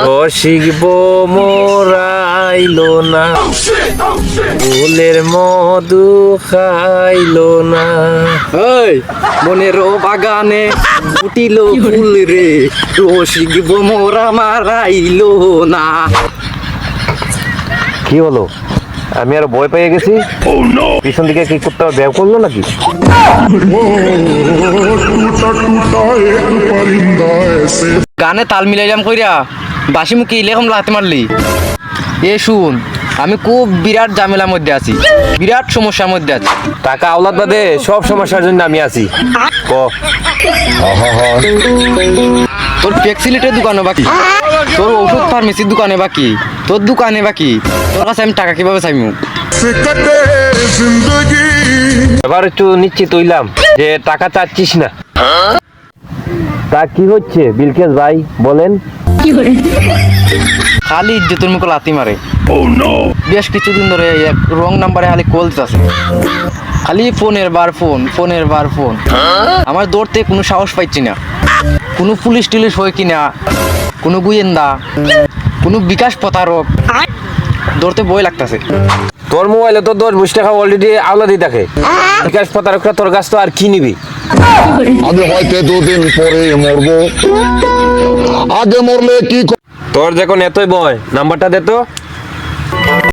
রসিকব মোরাইলো না, ফুলের মধু খাইলো না। ওই মনের বাগানে ফুটিল ফুল রে, রসিকব মোরা মারাইলো না। কি হলো, আমি আর ভয় পেয়ে গেছি। পিছন দিকে কি করতে হবে, ব্যাগ করলো নাকি? গানে তাল মিলাইলাম কইরা বাসি মুখে ইলেকম লাতে মারলি। এ শুন, আমি খুব বিরাট ঝামেলার মধ্যে আছি, বিরাট সমস্যার মধ্যে আছি। টাকা আওলাদ বাদে সব সমস্যার জন্য আমি আছি। ক তোর ফ্লেক্সিলিটির দোকানে বাকি, তোর ওষুধ ফার্মেসির দোকানে বাকি, তোর দোকানে বাকি, তোর কাছে আমি টাকা কিভাবে চাইমু? এবার একটু নিশ্চিত হইলাম যে টাকা চাচ্ছিস না। তা কি হচ্ছে বিলকেস ভাই বলেন? খালি ইজ্জতের মুখে লাথি মারে। বেশ কিছুদিন ধরে এক রং নাম্বারে খালি কল আছে, খালি ফোনের বার ফোন। আমার দৌড়তে কোনো সাহস পাইছি না। কোনো পুলিশ টুলিশ হয় কিনা, কোনো গুয়েন্দা, কোনো বিকাশ প্রতারক, দৌড়তে বই লাগতেছে। তোর মোবাইলে তো 10-20 টাকা অলরেডি আওলাদি দেখে। বিকাশ প্রতারকরা তোর কাছ তো আর কি নিবি? আমি হয়তো 2 দিন পরে মরবো, আগে মরলে কি? তোর যখন এতই ভয়, নাম্বারটা দে তো।